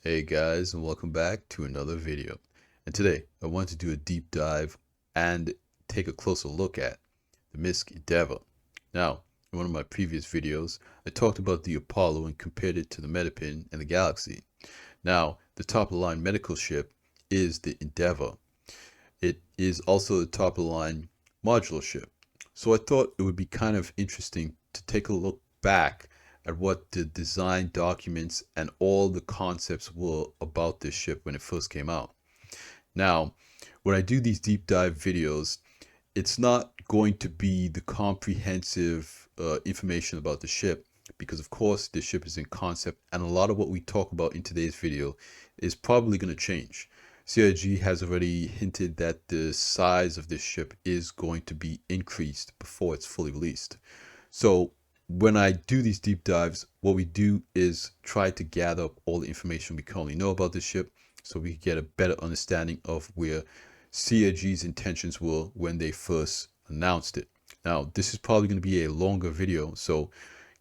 Hey guys, and welcome back to another video. And today I want to do a deep dive and take a closer look at the MISC Endeavor. Now, in one of my previous videos, I talked about the Apollo and compared it to the Metapin and the Galaxy. Now, the top of the line medical ship is the Endeavor. It is also the top of the line modular ship. So I thought it would be kind of interesting to take a look back at what the design documents and all the concepts were about this ship when it first came out. Now, when I do these deep dive videos, it's not going to be the comprehensive information about the ship because of course this ship is in concept and a lot of what we talk about in today's video is probably going to change. CIG has already hinted that the size of this ship is going to be increased before it's fully released. So when I do these deep dives, what we do is try to gather up all the information we currently know about this ship so we get a better understanding of where CIG's intentions were when they first announced it. Now, this is probably going to be a longer video, so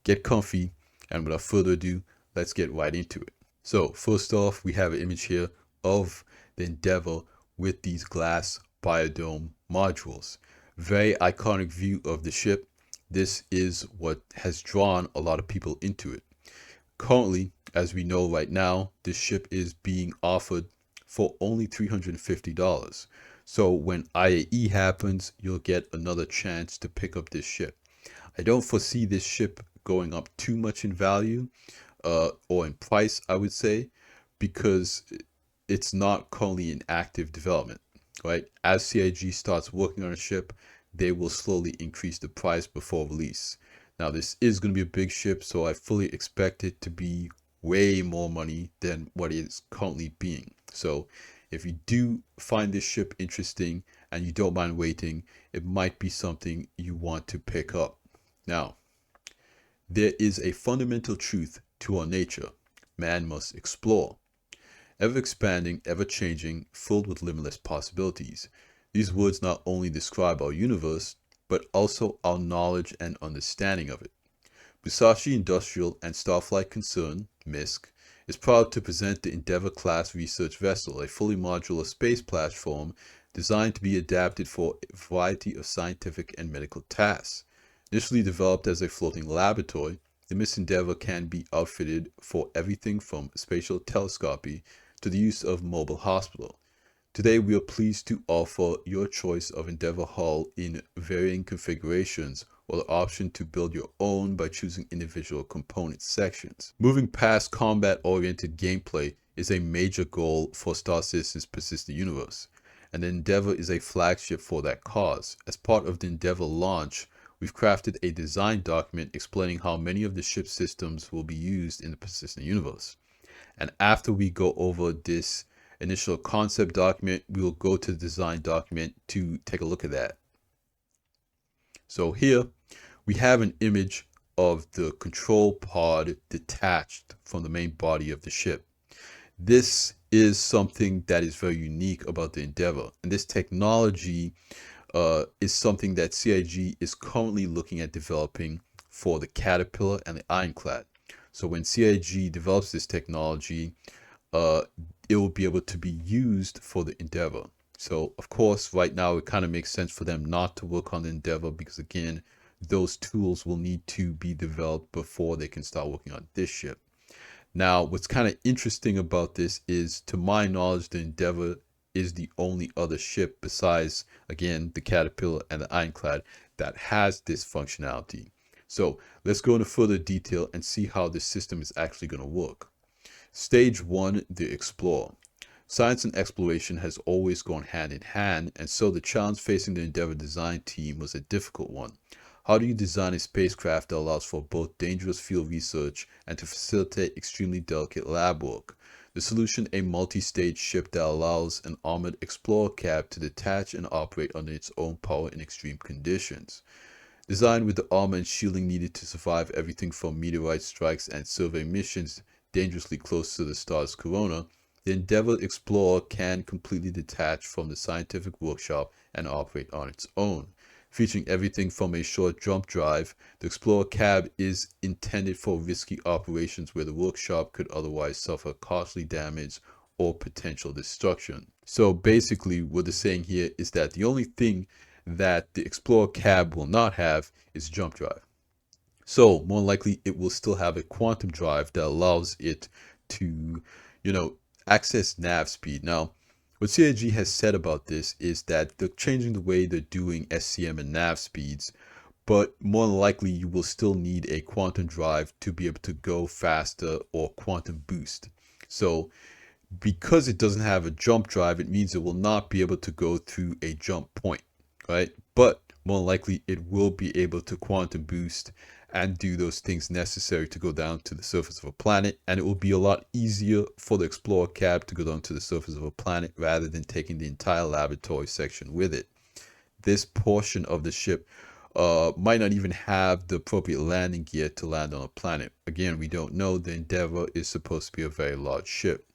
get comfy, and without further ado, let's get right into it. So first off, we have an image here of the Endeavor with these glass Biodome modules. Very iconic view of the ship. This is what has drawn a lot of people into it. Currently, as we know right now, this ship is being offered for only $350. So when IAE happens, you'll get another chance to pick up this ship. I don't foresee this ship going up too much in value or in price, I would say, because it's not currently in active development, right? As CIG starts working on a ship, they will slowly increase the price before release. Now, this is going to be a big ship, so I fully expect it to be way more money than what it is currently being. So if you do find this ship interesting and you don't mind waiting, it might be something you want to pick up. Now, there is a fundamental truth to our nature. Man must explore. Ever expanding, ever changing, filled with limitless possibilities. These words not only describe our universe, but also our knowledge and understanding of it. Musashi Industrial and Starflight Concern, MISC, is proud to present the Endeavour-class research vessel, a fully modular space platform designed to be adapted for a variety of scientific and medical tasks. Initially developed as a floating laboratory, the MISC Endeavour can be outfitted for everything from spatial telescopy to the use of mobile hospital. Today we are pleased to offer your choice of Endeavour hull in varying configurations or the option to build your own by choosing individual component sections. Moving past combat-oriented gameplay is a major goal for Star Citizen's Persistent Universe, and the Endeavour is a flagship for that cause. As part of the Endeavour launch, we've crafted a design document explaining how many of the ship systems will be used in the Persistent Universe. And after we go over this initial concept document, we will go to the design document to take a look at that. So here we have an image of the control pod detached from the main body of the ship. This is something that is very unique about the Endeavour, and this technology is something that CIG is currently looking at developing for the Caterpillar and the Ironclad. So when CIG develops this technology, it will be able to be used for the Endeavour. So of course, right now it kind of makes sense for them not to work on the Endeavour because again, those tools will need to be developed before they can start working on this ship. Now, what's kind of interesting about this is, to my knowledge, the Endeavour is the only other ship besides, again, the Caterpillar and the Ironclad that has this functionality. So let's go into further detail and see how this system is actually going to work. Stage 1, the Explorer. Science and exploration has always gone hand in hand, and so the challenge facing the Endeavour design team was a difficult one. How do you design a spacecraft that allows for both dangerous field research and to facilitate extremely delicate lab work? The solution, a multi-stage ship that allows an armored explorer cab to detach and operate under its own power in extreme conditions. Designed with the armor and shielding needed to survive everything from meteorite strikes and survey missions dangerously close to the star's corona, the Endeavour Explorer can completely detach from the scientific workshop and operate on its own. Featuring everything from a short jump drive, the Explorer cab is intended for risky operations where the workshop could otherwise suffer costly damage or potential destruction. So basically what they're saying here is that the only thing that the Explorer cab will not have is jump drive. So more likely it will still have a quantum drive that allows it to, access nav speed. Now, what CIG has said about this is that they're changing the way they're doing SCM and nav speeds, but more than likely you will still need a quantum drive to be able to go faster or quantum boost. So because it doesn't have a jump drive, it means it will not be able to go through a jump point, right? But more likely it will be able to quantum boost and do those things necessary to go down to the surface of a planet. And it will be a lot easier for the Explorer cab to go down to the surface of a planet rather than taking the entire laboratory section with it. This portion of the ship might not even have the appropriate landing gear to land on a planet. Again, we don't know. The Endeavour is supposed to be a very large ship.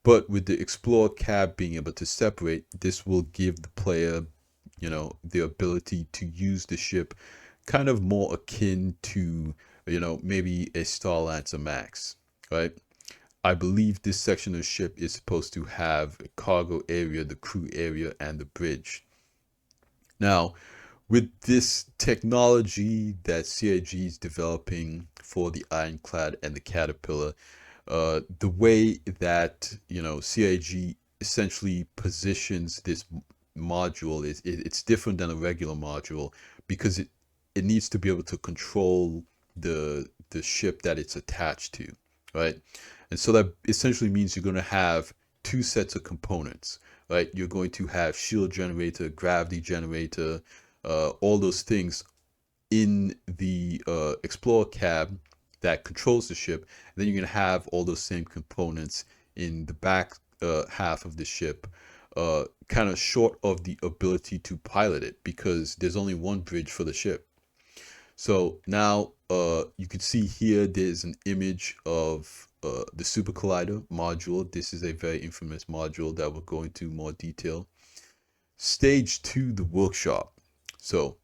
But with the Explorer cab being able to separate, this will give the player, the ability to use the ship kind of more akin to, maybe a Starlancer Max, right? I believe this section of the ship is supposed to have a cargo area, the crew area, and the bridge. Now, with this technology that CIG is developing for the Ironclad and the Caterpillar, the way that CIG essentially positions this module is it's different than a regular module because it needs to be able to control the ship that it's attached to, right? And so that essentially means you're going to have two sets of components, right? You're going to have shield generator, gravity generator, all those things in the Explorer cab that controls the ship. And then you're going to have all those same components in the back half of the ship, kind of short of the ability to pilot it because there's only one bridge for the ship. So now you can see here there's an image of the Supercollider module. This is a very infamous module that will go into more detail. Stage 2, the workshop. So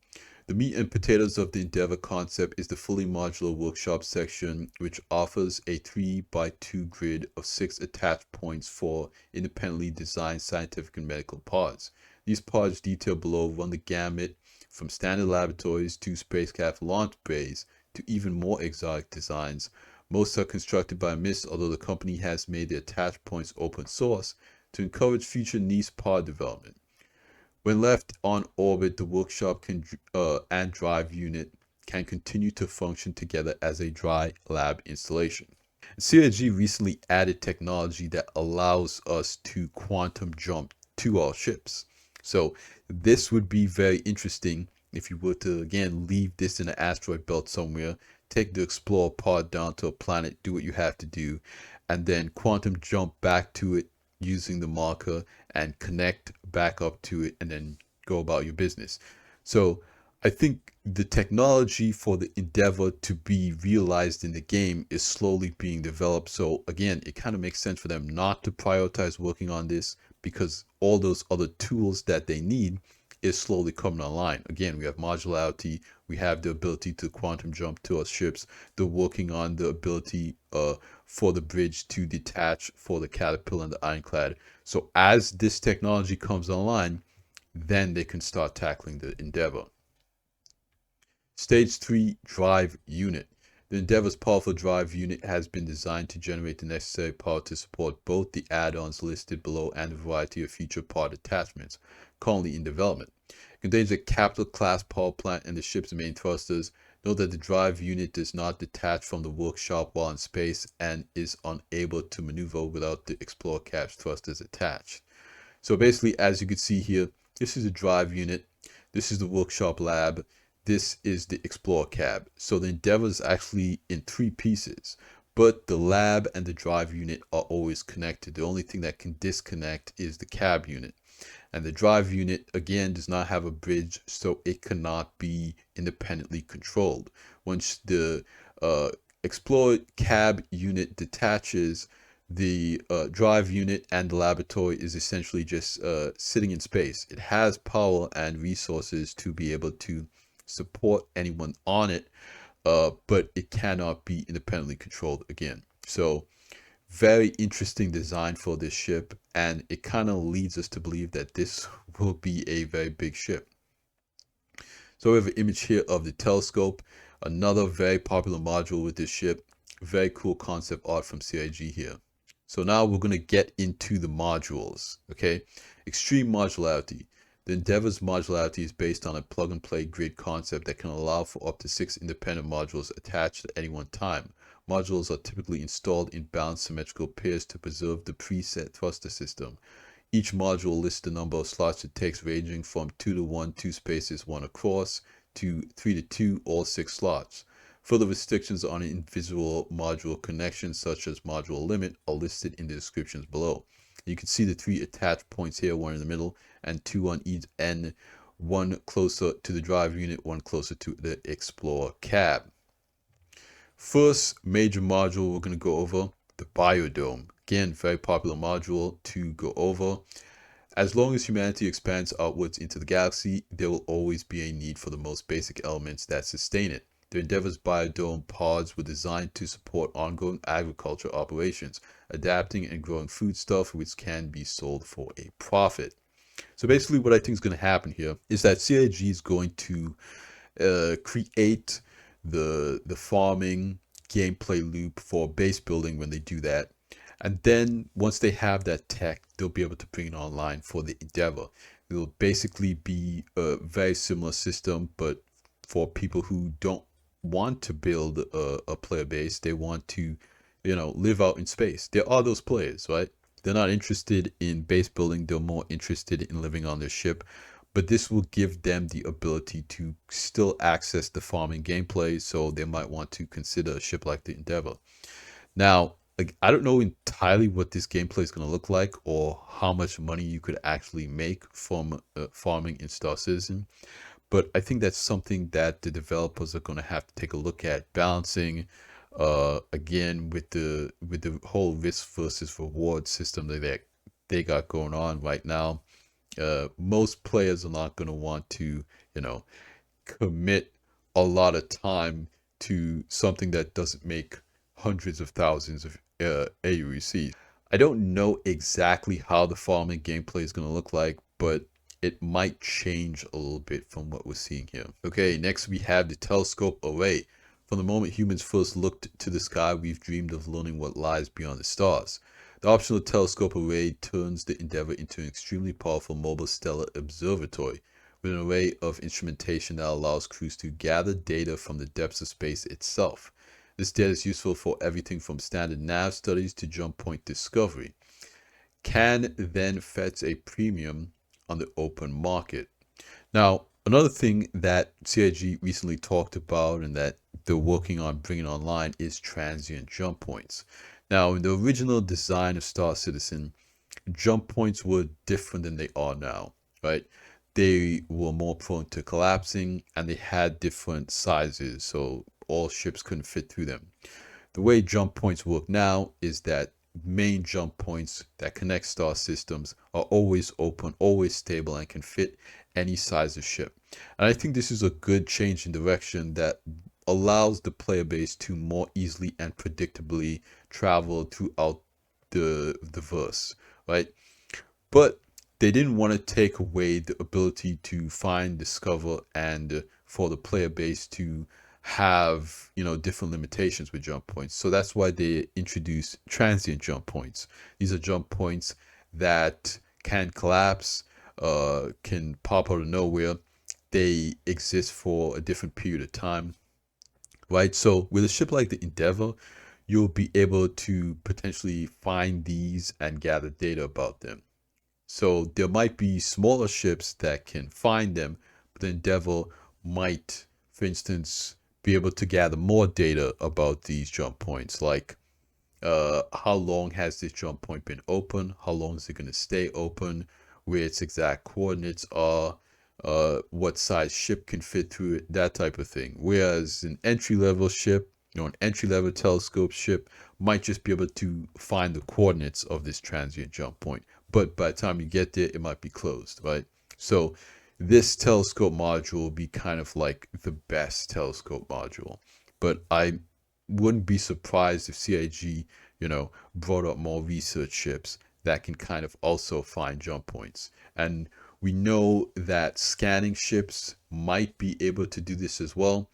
the meat and potatoes of the Endeavour concept is the fully modular workshop section, which offers a 3x2 grid of 6 attached points for independently designed scientific and medical pods. These pods detailed below run the gamut from standard laboratories to spacecraft launch bays to even more exotic designs. Most are constructed by MISC, although the company has made the attached points open source to encourage future niche pod development. When left on orbit, the workshop and drive unit can continue to function together as a dry lab installation. CIG recently added technology that allows us to quantum jump to our ships. So this would be very interesting if you were to, again, leave this in an asteroid belt somewhere, take the Explorer pod down to a planet, do what you have to do, and then quantum jump back to it using the marker and connect back up to it and then go about your business. So I think the technology for the Endeavour to be realized in the game is slowly being developed. So again, it kind of makes sense for them not to prioritize working on this because all those other tools that they need is slowly coming online. Again, we have modularity, we have the ability to quantum jump to our ships. They're working on the ability for the bridge to detach for the Caterpillar and the Ironclad. So as this technology comes online, then they can start tackling the Endeavour. Stage 3, drive unit. The Endeavour's powerful drive unit has been designed to generate the necessary power to support both the add-ons listed below and a variety of future pod attachments currently in development. It contains a capital class power plant and the ship's main thrusters. Note that the drive unit does not detach from the workshop while in space and is unable to maneuver without the Explorer cab's thrusters attached. So basically, as you can see here, this is a drive unit, this is the workshop lab, this is the Explorer cab. So the Endeavour is actually in 3 pieces, but the lab and the drive unit are always connected. The only thing that can disconnect is the cab unit. And the drive unit, again, does not have a bridge, so it cannot be independently controlled. Once the Explorer cab unit detaches, the drive unit and the laboratory is essentially just sitting in space. It has power and resources to be able to support anyone on it, but it cannot be independently controlled again. So very interesting design for this ship, and it kind of leads us to believe that this will be a very big ship. So we have an image here of the telescope, another very popular module with this ship. Very cool concept art from CIG here. So now we're going to get into the modules, okay? Extreme modularity. The Endeavor's modularity is based on a plug-and-play grid concept that can allow for up to 6 independent modules attached at any one time. Modules are typically installed in balanced symmetrical pairs to preserve the preset thruster system. Each module lists the number of slots it takes, ranging from 2 to 1, 2 spaces, 1 across, to 3 to 2, all 6 slots. Further restrictions on individual module connections, such as module limit, are listed in the descriptions below. You can see the 3 attached points here, 1 in the middle, and 2 on each end, 1 closer to the drive unit, 1 closer to the Explorer cab. First major module we're going to go over, the Biodome. Again, very popular module to go over. As long as humanity expands outwards into the galaxy, there will always be a need for the most basic elements that sustain it. The Endeavor's Biodome pods were designed to support ongoing agriculture operations, adapting and growing foodstuff which can be sold for a profit. So basically what I think is going to happen here is that CIG is going to create the farming gameplay loop for base building when they do that. And then once they have that tech, they'll be able to bring it online for the Endeavor. It'll basically be a very similar system, but for people who don't want to build a player base, they want to, live out in space. There are those players, right? They're not interested in base building. They're more interested in living on their ship. But this will give them the ability to still access the farming gameplay, so they might want to consider a ship like the Endeavor. Now, I don't know entirely what this gameplay is going to look like or how much money you could actually make from farming in Star Citizen, but I think that's something that the developers are going to have to take a look at, balancing again with the whole risk versus reward system that they got going on right now. Most players are not going to want to, commit a lot of time to something that doesn't make hundreds of thousands of aUEC. I don't know exactly how the farming gameplay is going to look like, but it might change a little bit from what we're seeing here. Okay, next we have the telescope array. From the moment humans first looked to the sky, we've dreamed of learning what lies beyond the stars. The optional telescope array turns the Endeavor into an extremely powerful mobile stellar observatory, with an array of instrumentation that allows crews to gather data from the depths of space itself. This data is useful for everything from standard nav studies to jump point discovery. Can then fetch a premium on the open market. Now, another thing that CIG recently talked about and that they're working on bringing online is transient jump points. Now, in the original design of Star Citizen, jump points were different than they are now, right? They were more prone to collapsing and they had different sizes, so all ships couldn't fit through them. The way jump points work now is that main jump points that connect star systems are always open, always stable, and can fit any size of ship. And I think this is a good change in direction that allows the player base to more easily and predictably travel throughout the verse, right? But they didn't want to take away the ability to find, discover, and for the player base to have, different limitations with jump points. So that's why they introduced transient jump points. These are jump points that can collapse, can pop out of nowhere. They exist for a different period of time, right? So with a ship like the Endeavor, you'll be able to potentially find these and gather data about them. So there might be smaller ships that can find them, but the Endeavor might, for instance, be able to gather more data about these jump points, like how long has this jump point been open, how long is it going to stay open, where its exact coordinates are, what size ship can fit through it, that type of thing. Whereas an entry-level ship, An entry-level telescope ship might just be able to find the coordinates of this transient jump point, but by the time you get there, it might be closed, right? So this telescope module will be kind of like the best telescope module, but I wouldn't be surprised if CIG, brought up more research ships that can kind of also find jump points. And we know that scanning ships might be able to do this as well.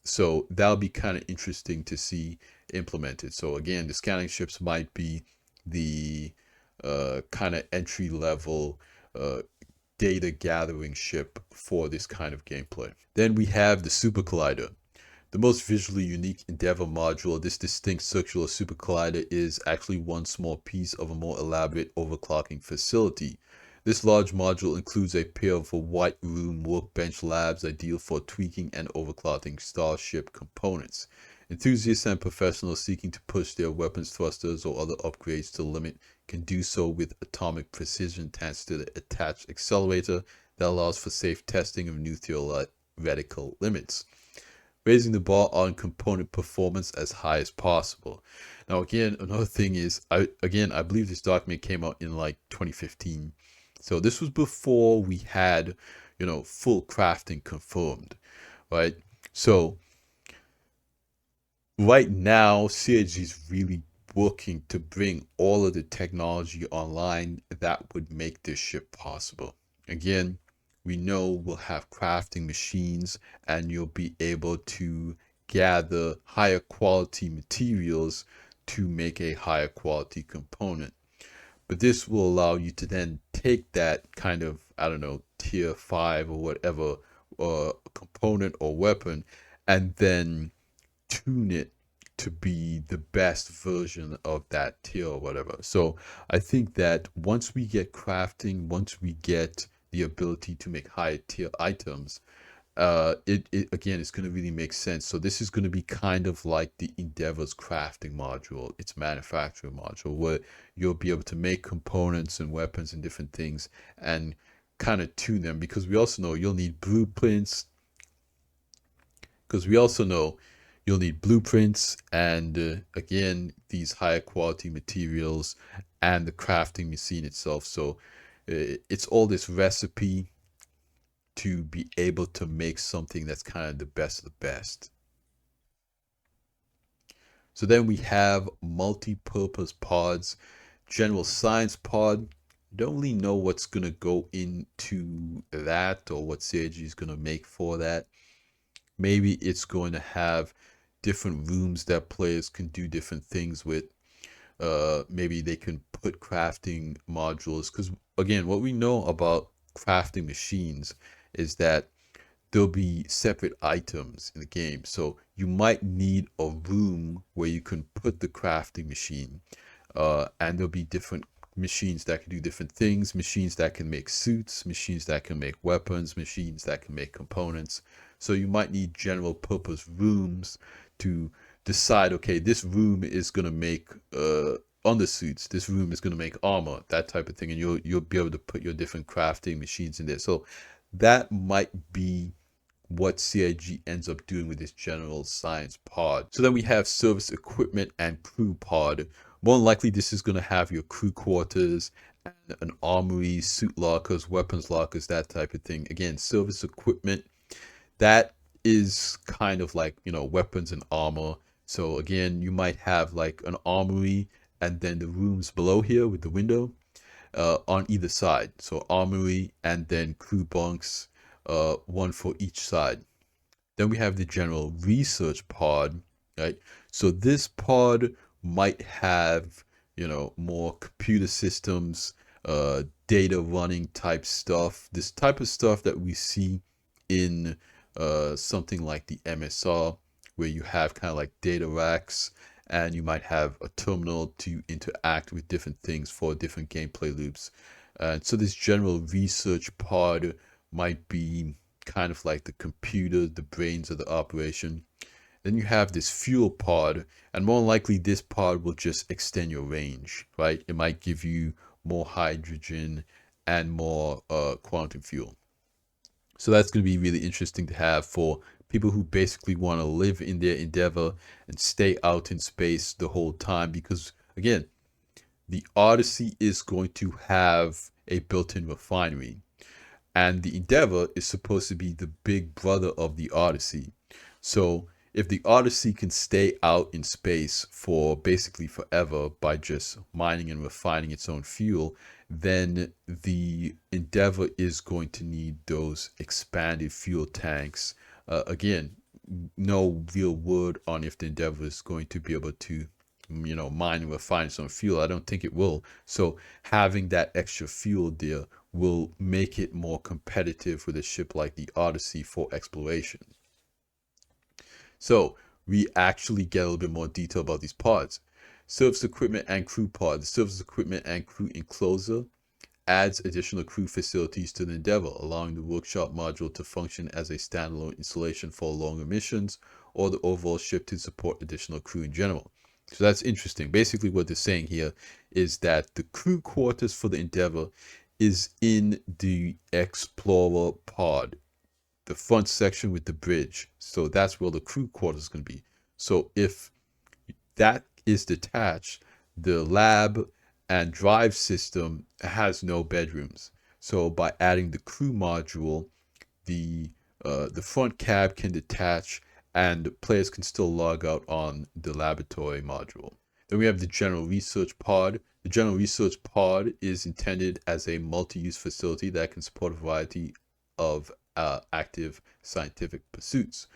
So that'll be kind of interesting to see implemented. So again, the scanning ships might be the kind of entry level data gathering ship for this kind of gameplay. Then we have the Supercollider. The most visually unique Endeavor module of this distinct circular supercollider is actually one small piece of a more elaborate overclocking facility. This large module includes a pair of white room workbench labs ideal for tweaking and overclocking starship components. Enthusiasts and professionals seeking to push their weapons thrusters or other upgrades to the limit can do so with atomic precision thanks to the attached accelerator that allows for safe testing of new theoretical limits, raising the bar on component performance as high as possible. Now, again, another thing is, I believe this document came out in like 2015. So this was before we had, full crafting confirmed, right? So right now, CIG is really working to bring all of the technology online that would make this ship possible. Again, we know we'll have crafting machines and you'll be able to gather higher quality materials to make a higher quality component. But this will allow you to then take that kind of, I don't know, tier 5 or whatever component or weapon and then tune it to be the best version of that tier or whatever. So I think that once we get crafting, once we get the ability to make higher tier items, it again, it's going to really make sense. So this is going to be kind of like the Endeavor's crafting module, its manufacturing module, where you'll be able to make components and weapons and different things and kind of tune them, because we also know you'll need blueprints. And again, these higher quality materials and the crafting machine itself. So it's all this recipe to be able to make something that's kind of the best of the best. So then we have multi-purpose pods. General science pod, don't really know what's going to go into that or what CIG is going to make for that. Maybe it's going to have different rooms that players can do different things with. Maybe they can put crafting modules, because again, what we know about crafting machines is that there'll be separate items in the game. So you might need a room where you can put the crafting machine, and there'll be different machines that can do different things, machines that can make suits, machines that can make weapons, machines that can make components. So you might need general purpose rooms to decide, okay, this room is going to make undersuits, this room is going to make armor, that type of thing, and you'll be able to put your different crafting machines in there. So that might be what CIG ends up doing with this general science pod. So then we have service equipment and crew pod. More than likely, this is going to have your crew quarters and an armory, suit lockers, weapons lockers, that type of thing. Again, service equipment, that is kind of like, weapons and armor. So again, you might have like an armory and then the rooms below here with the window on either side. So armory and then crew bunks, one for each side. Then we have the general research pod, right? So this pod might have, more computer systems, data running type stuff, this type of stuff that we see in something like the MSR, where you have kind of like data racks and you might have a terminal to interact with different things for different gameplay loops. So this general research pod might be kind of like the computer, the brains of the operation. Then you have this fuel pod, and more likely this pod will just extend your range, right? It might give you more hydrogen and more quantum fuel. So that's going to be really interesting to have for people who basically want to live in their endeavor and stay out in space the whole time, because again, the Odyssey is going to have a built-in refinery, and the Endeavor is supposed to be the big brother of the Odyssey. So if the Odyssey can stay out in space for basically forever by just mining and refining its own fuel, then the Endeavor is going to need those expanded fuel tanks. Again, no real word on if the Endeavor is going to be able to, mine and refine some fuel. I don't think it will. So having that extra fuel there will make it more competitive with a ship like the Odyssey for exploration. So we actually get a little bit more detail about these pods. Surface equipment and crew pod. The surface equipment and crew enclosure adds additional crew facilities to the Endeavor, allowing the workshop module to function as a standalone installation for longer missions or the overall ship to support additional crew in general. So that's interesting. Basically what they're saying here is that the crew quarters for the Endeavor is in the Explorer pod, the front section with the bridge. So that's where the crew quarters is going to be. So if that is detached, the lab and drive system has no bedrooms. So by adding the crew module, the front cab can detach and players can still log out on the laboratory module. Then we have the general research pod. The general research pod is intended as a multi-use facility that can support a variety of active scientific pursuits.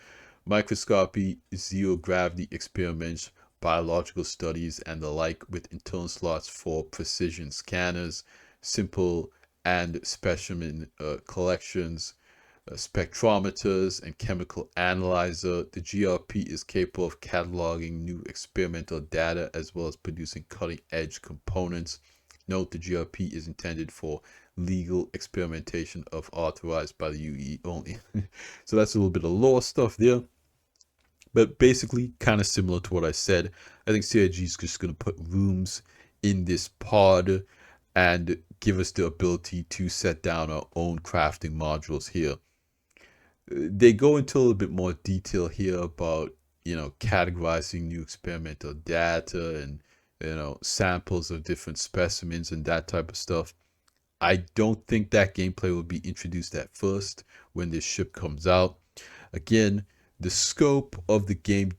Microscopy, zero gravity experiments, biological studies, and the like, with internal slots for precision scanners, simple and specimen collections, spectrometers, and chemical analyzer. The GRP is capable of cataloging new experimental data as well as producing cutting-edge components. Note, the GRP is intended for legal experimentation of authorized by the UE only. So that's a little bit of lore stuff there. But basically, kind of similar to what I said. I think CIG is just going to put rooms in this pod and give us the ability to set down our own crafting modules here. They go into a little bit more detail here about, categorizing new experimental data and, samples of different specimens and that type of stuff. I don't think that gameplay will be introduced at first when this ship comes out. Again, the scope of the game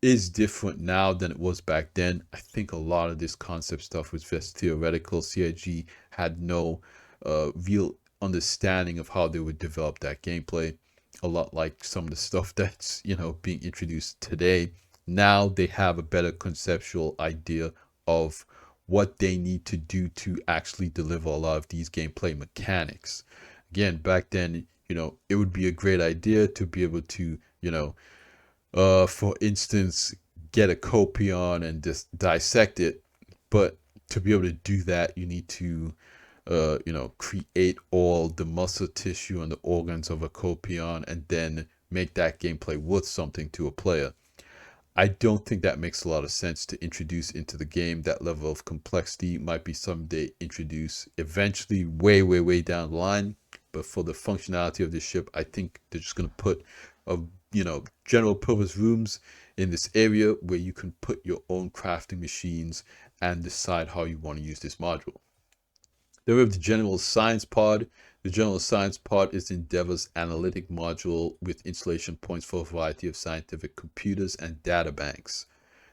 is different now than it was back then. I think a lot of this concept stuff was just theoretical. CIG had no real understanding of how they would develop that gameplay. A lot like some of the stuff that's being introduced today. Now they have a better conceptual idea of what they need to do to actually deliver a lot of these gameplay mechanics. Again, back then, it would be a great idea to be able to, for instance, get a copion and just dissect it. But to be able to do that, you need to, create all the muscle tissue and the organs of a copion and then make that gameplay worth something to a player. I don't think that makes a lot of sense to introduce into the game. That level of complexity might be something they introduce eventually, way, way, way down the line. But for the functionality of this ship, I think they're just going to put general purpose rooms in this area where you can put your own crafting machines and decide how you want to use this module. Then we have the general science pod. The general science pod is Endeavor's analytic module with installation points for a variety of scientific computers and data banks.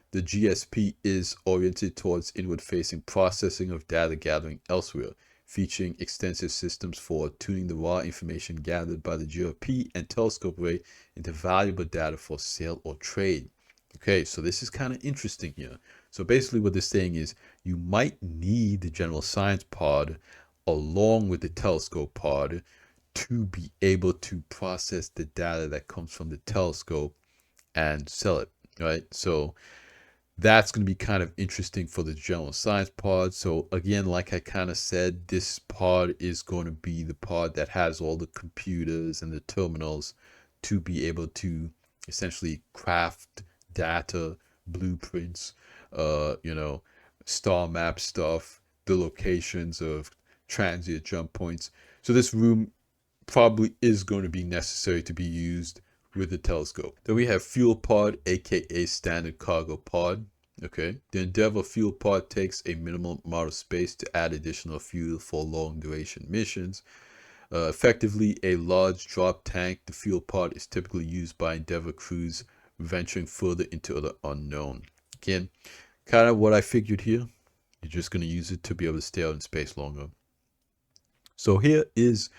The GSP is oriented towards inward-facing processing of data gathering elsewhere, featuring extensive systems for tuning the raw information gathered by the GRP and telescope array into valuable data for sale or trade. Okay, so this is kind of interesting here. So basically what they're saying is you might need the general science pod along with the telescope pod to be able to process the data that comes from the telescope and sell it, right? So that's going to be kind of interesting for the general science pod. So again, like I kind of said, this pod is going to be the pod that has all the computers and the terminals to be able to essentially craft data, blueprints, star map stuff, the locations of transient jump points. So this room probably is going to be necessary to be used with the telescope. Then we have fuel pod, aka standard cargo pod. Okay, the Endeavour fuel pod takes a minimal amount of space to add additional fuel for long duration missions. Effectively a large drop tank, the fuel pod is typically used by Endeavour crews venturing further into the unknown. Again, kind of what I figured here. You're just going to use it to be able to stay out in space longer. So here is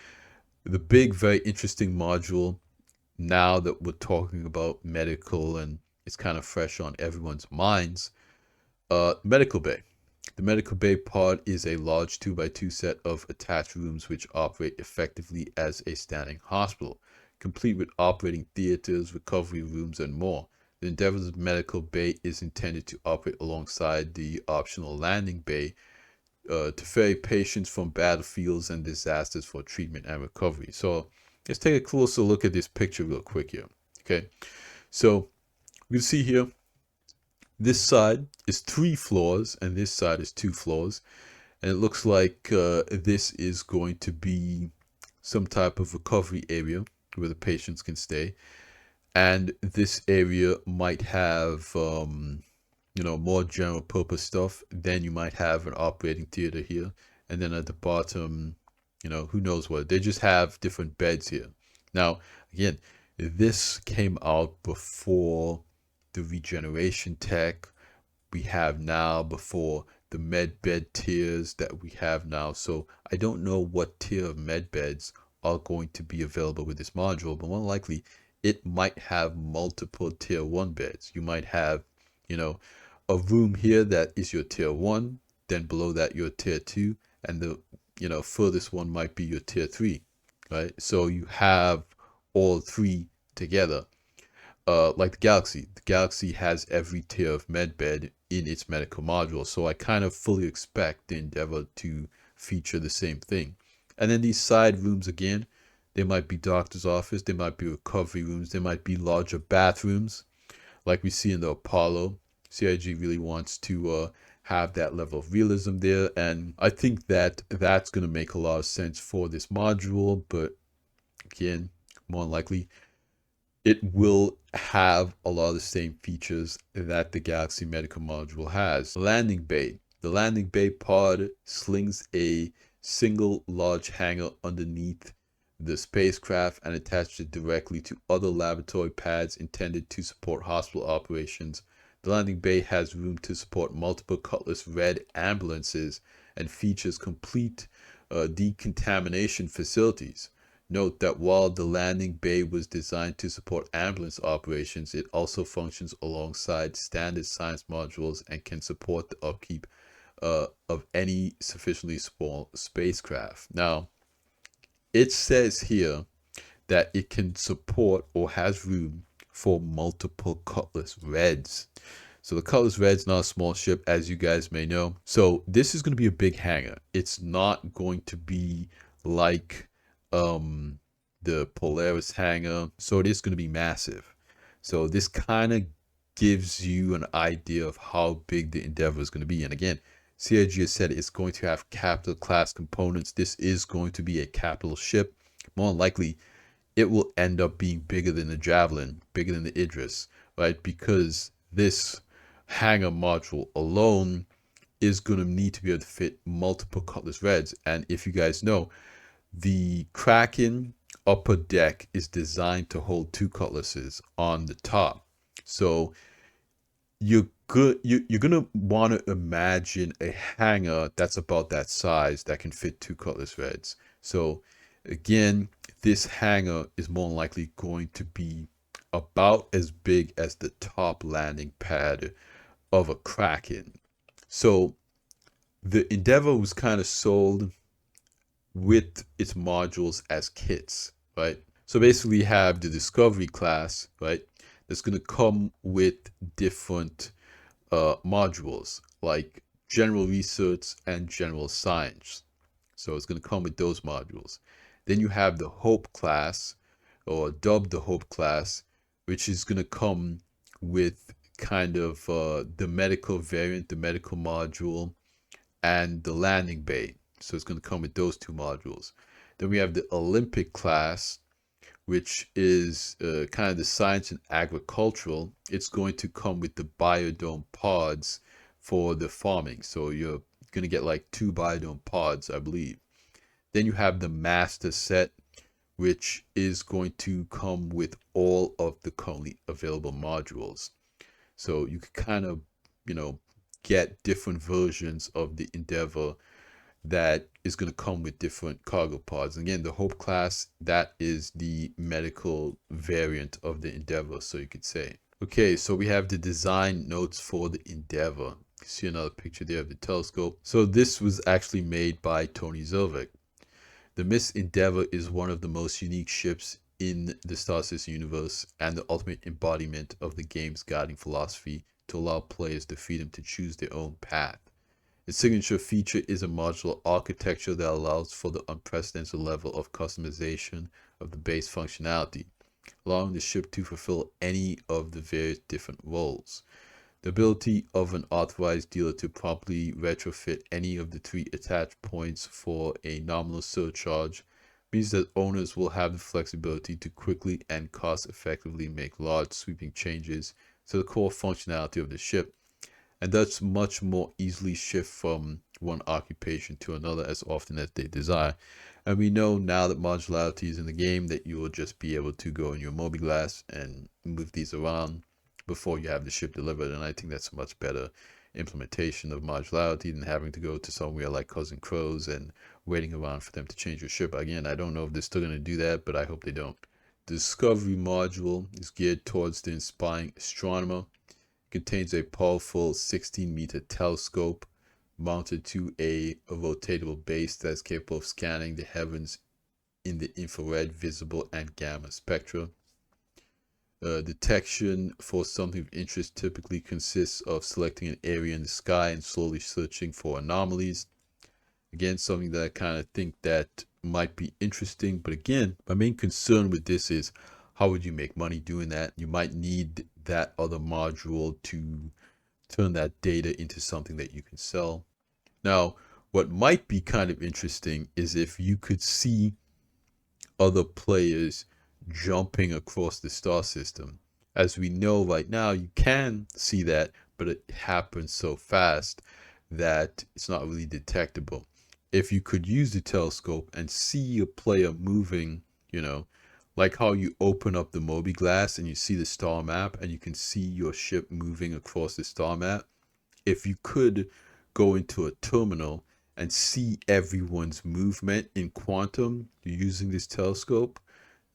the big, very interesting module now that we're talking about medical and it's kind of fresh on everyone's minds. Medical bay. The medical bay pod is a large 2x2 set of attached rooms which operate effectively as a standing hospital, complete with operating theaters, recovery rooms, and more. The Endeavour's medical bay is intended to operate alongside the optional landing bay to ferry patients from battlefields and disasters for treatment and recovery. So let's take a closer look at this picture real quick here. Okay, so we can see here, this side is 3 floors and this side is 2 floors. And it looks like this is going to be some type of recovery area where the patients can stay. And this area might have, more general purpose stuff. Then you might have an operating theater here. And then at the bottom, who knows what. They just have different beds here. Now, again, this came out before the regeneration tech we have now, before the med bed tiers that we have now. So I don't know what tier of med beds are going to be available with this module, but more likely it might have multiple tier 1 beds. You might have, a room here that is your tier 1, then below that your tier 2, and the, furthest one might be your tier 3, right? So you have all 3 together. Like the Galaxy. The Galaxy has every tier of medbed in its medical module, so I kind of fully expect the Endeavour to feature the same thing. And then these side rooms again, they might be doctor's office, they might be recovery rooms, they might be larger bathrooms, like we see in the Apollo. CIG really wants to have that level of realism there, and I think that that's going to make a lot of sense for this module, but again, more than likely, it will have a lot of the same features that the Galaxy Medical module has. Landing bay. The landing bay pod slings a single large hangar underneath the spacecraft and attaches it directly to other laboratory pads intended to support hospital operations. The landing bay has room to support multiple Cutlass Red ambulances and features complete decontamination facilities. Note that while the landing bay was designed to support ambulance operations, it also functions alongside standard science modules and can support the upkeep of any sufficiently small spacecraft. Now, it says here that it can support or has room for multiple Cutlass Reds. So the Cutlass Red's not a small ship, as you guys may know. So this is going to be a big hangar. It's not going to be like the Polaris hangar, so it is going to be massive. So this kind of gives you an idea of how big the Endeavour is going to be. And again, CIG has said it's going to have capital class components. This is going to be a capital ship. More than likely, it will end up being bigger than the Javelin, bigger than the Idris, right? Because this hangar module alone is going to need to be able to fit multiple Cutlass Reds. And if you guys know, the Kraken upper deck is designed to hold 2 Cutlasses on the top. So you're gonna want to imagine a hangar that's about that size that can fit 2 Cutlass Reds. So again, this hangar is more than likely going to be about as big as the top landing pad of a Kraken. So the Endeavour was kind of sold with its modules as kits, right? So basically you have the Discovery class, right? That's going to come with different modules like general research and general science. So it's going to come with those modules. Then you have the Hope class, or dubbed the Hope class, which is going to come with kind of the medical variant, the medical module, and the landing bay. So it's going to come with those 2 modules. Then we have the Olympic class, which is kind of the science and agricultural. It's going to come with the Biodome pods for the farming. So you're going to get like 2 Biodome pods, I believe. Then you have the master set, which is going to come with all of the currently available modules. So you can kind of, get different versions of the Endeavor that is going to come with different cargo pods. Again, the Hope class, that is the medical variant of the Endeavor, so you could say. Okay, so we have the design notes for the Endeavor. You see another picture there of the telescope. So this was actually made by Tony Zervik. The MISC Endeavor is one of the most unique ships in the Star System universe and the ultimate embodiment of the game's guiding philosophy to allow players the freedom to choose their own path. Its signature feature is a modular architecture that allows for the unprecedented level of customization of the base functionality, allowing the ship to fulfill any of the various different roles. The ability of an authorized dealer to promptly retrofit any of the 3 attached points for a nominal surcharge means that owners will have the flexibility to quickly and cost-effectively make large sweeping changes to the core functionality of the ship, and thus much more easily shift from one occupation to another as often as they desire. And we know now that modularity is in the game that you will just be able to go in your mobi-glass and move these around before you have the ship delivered. And I think that's a much better implementation of modularity than having to go to somewhere like Cousin Crow's and waiting around for them to change your ship. Again, I don't know if they're still going to do that, but I hope they don't. The Discovery module is geared towards the inspiring astronomer. It contains a powerful 16-meter telescope mounted to a rotatable base that is capable of scanning the heavens in the infrared, visible, and gamma spectra. Detection for something of interest typically consists of selecting an area in the sky and slowly searching for anomalies. Again, something that I kind of think that might be interesting, but again, my main concern with this is how would you make money doing that? You might need that other module to turn that data into something that you can sell. Now, what might be kind of interesting is if you could see other players jumping across the star system. As we know right now, you can see that, but it happens so fast that it's not really detectable. If you could use the telescope and see a player moving, like how you open up the Moby glass and you see the star map and you can see your ship moving across the star map, if you could go into a terminal and see everyone's movement in quantum using this telescope,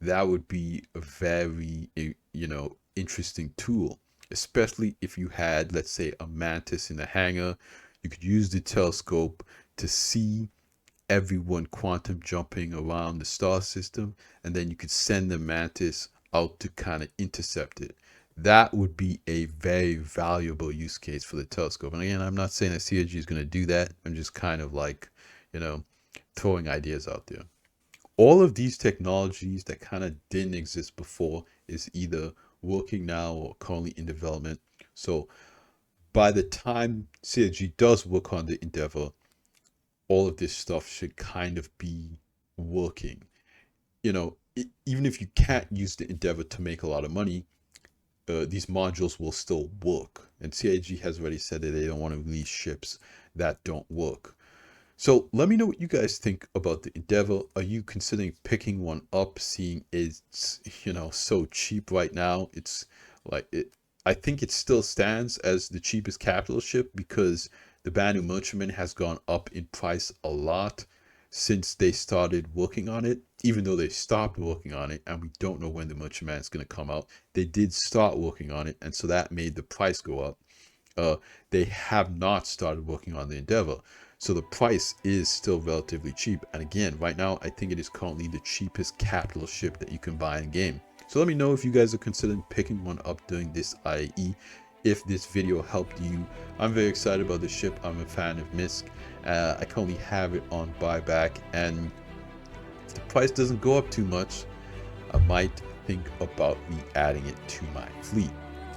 that would be a very, interesting tool, especially if you had, let's say, a mantis in the hangar. You could use the telescope to see everyone quantum jumping around the star system, and then you could send the mantis out to kind of intercept it. That would be a very valuable use case for the telescope. And again, I'm not saying that CIG is going to do that. I'm just kind of like, throwing ideas out there. All of these technologies that kind of didn't exist before is either working now or currently in development. So by the time CIG does work on the Endeavor, all of this stuff should kind of be working. Even if you can't use the Endeavor to make a lot of money, these modules will still work. And CIG has already said that they don't want to release ships that don't work. So let me know what you guys think about the Endeavor. Are you considering picking one up, seeing it's, so cheap right now? It's like I think it still stands as the cheapest capital ship because the Banu Merchantman has gone up in price a lot since they started working on it, even though they stopped working on it, and we don't know when the Merchantman is going to come out. They did start working on it, and so that made the price go up. They have not started working on the Endeavor, so the price is still relatively cheap. And again, right now, I think it is currently the cheapest capital ship that you can buy in game. So let me know if you guys are considering picking one up during this IAE. If this video helped you, I'm very excited about the ship. I'm a fan of MISC. I currently have it on buyback, and if the price doesn't go up too much, I might think about re-adding it to my fleet.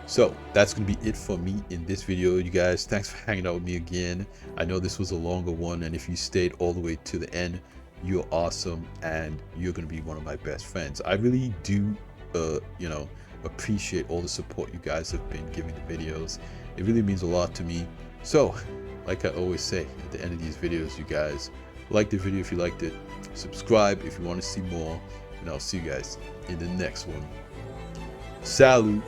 So that's going to be it for me in this video, you guys. Thanks for hanging out with me again. I know this was a longer one, and if you stayed all the way to the end, you're awesome and you're going to be one of my best friends. I really do, appreciate all the support you guys have been giving the videos. It really means a lot to me. So, like I always say at the end of these videos, you guys like the video if you liked it, subscribe if you want to see more, and I'll see you guys in the next one. Salut!